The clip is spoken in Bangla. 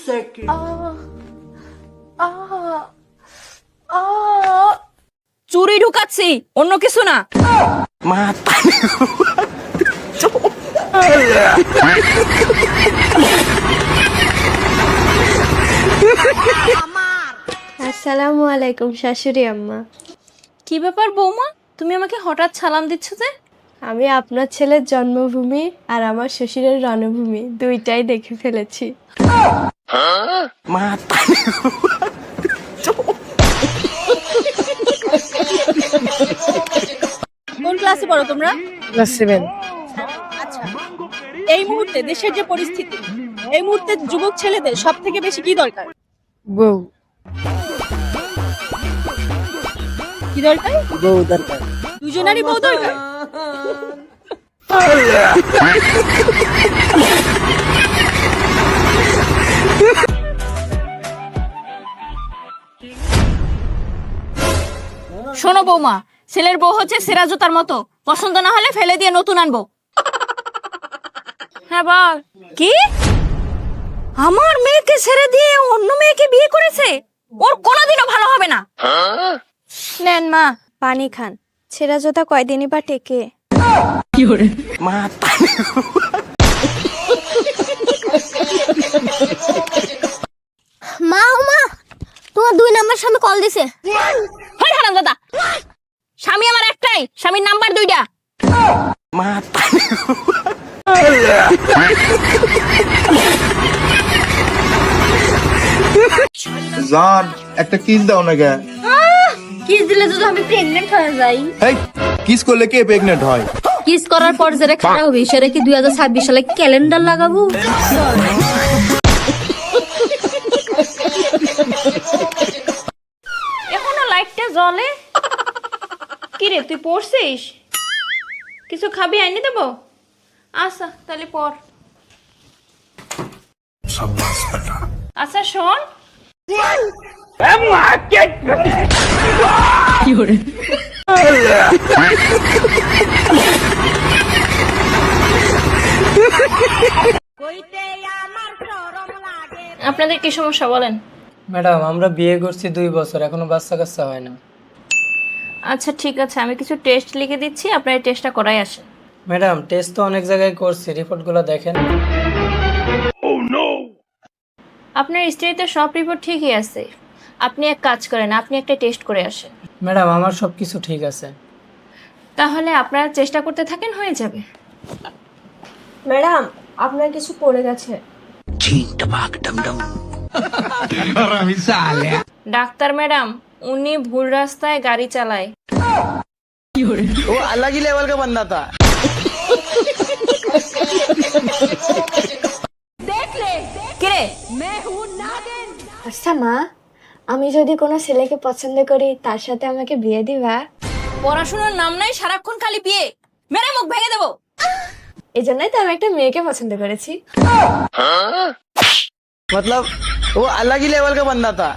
second. চুরি ঢুকাচ্ছি, অন্য কিছু না। Mata. আসসালামু আলাইকুম শাশুড়ি আম্মা। কি ব্যাপার বৌমা, তুমি আমাকে হঠাৎ সালাম দিচ্ছ যে? আমি আপনার ছেলের জন্মভূমি আর আমার শ্বশুরের রণভূমি দুইটাই দেখে ফেলেছি। Mata. কোন ক্লাসে পড়ো তোমরা? ক্লাস 7। আচ্ছা, এই মুহূর্তে দেশের যে পরিস্থিতি, এই মুহূর্তে যুবক ছেলেদের সব থেকে বেশি কি দরকার? বউ কি দরকার? বউ দরকার। দুজনেরই বউ দরকার। শোনো বৌমা, ছেলের বউ হচ্ছে সেরা জুতার মতো, পছন্দ না হলে ফেলে দিয়ে নতুন আনবো। হ্যাঁ বল। কি? আমার মেয়েকে ছেড়ে দিয়ে অন্য মেয়েকে বিয়ে করেছে? ওর কোনোদিনও ভালো হবে না। নেন মা পানি খান, ছেঁড়া জোতা কয়দিনই বা টেকে। Mata. মা তোমার 2 নাম্বার স্বামী কল দিছে। হয় হারাম দাদা, স্বামী আমার একটাই, স্বামীর নাম্বার 2টা। Mata. জান একটা কিস দাও না গে। কিস দিলে তো আমি প্রেগন্যান্ট হয়ে যাই। এই কিস করলে কে প্রেগনেন্ট হয়? কিস করার পর যেটা খারাপ হবে সেটা কি 2026 সালে ক্যালেন্ডার লাগাবো? এখনো লাইটটা জ্বলে। কি রে, তুই পড়ছিস? কিছু খাবি, আইনে দেবো? আচ্ছা তাহলে পড়। আচ্ছা শোন, আপনাদের কি সমস্যা বলেন? ম্যাডাম আমরা বিয়ে করছি 2 বছর, এখনো বাচ্চা কাচ্চা হয় না। আচ্ছা ঠিক আছে, আমি কিছু টেস্ট লিখে দিচ্ছি, আপনার এই টেস্টটা করাই আসেন। ম্যাডাম টেস্ট তো অনেক জায়গায় করছি, রিপোর্টগুলো দেখেন। আপনার স্ত্রীতে সব রিপোর্ট ঠিকই আছে, আপনি এক কাজ করেন, আপনি একটা টেস্ট করে আসেন। ম্যাডাম আমার সব কিছু ঠিক আছে। তাহলে আপনারা চেষ্টা করতে থাকেন, হয়ে যাবে। ম্যাডাম আপনার কিছু পড়ে গেছে। ডাক্তার ম্যাডাম, উনি ভুল রাস্তায় গাড়ি চালায়। वो अलग ही लेवल का बंदा था। কিরে, আচ্ছা মা, আমি যদি কোনো ছেলেকে পছন্দ করি তার সাথে আমাকে বিয়ে দিবা? পড়াশোনার নাম নাই, সারাক্ষণ খালি বিয়ে, মেরে মুখ ভেঙে দেবো। এই জন্যই তো আমি একটা মেয়েকে পছন্দ করেছি। मतलब वो अलग ही लेवल का बंदा था।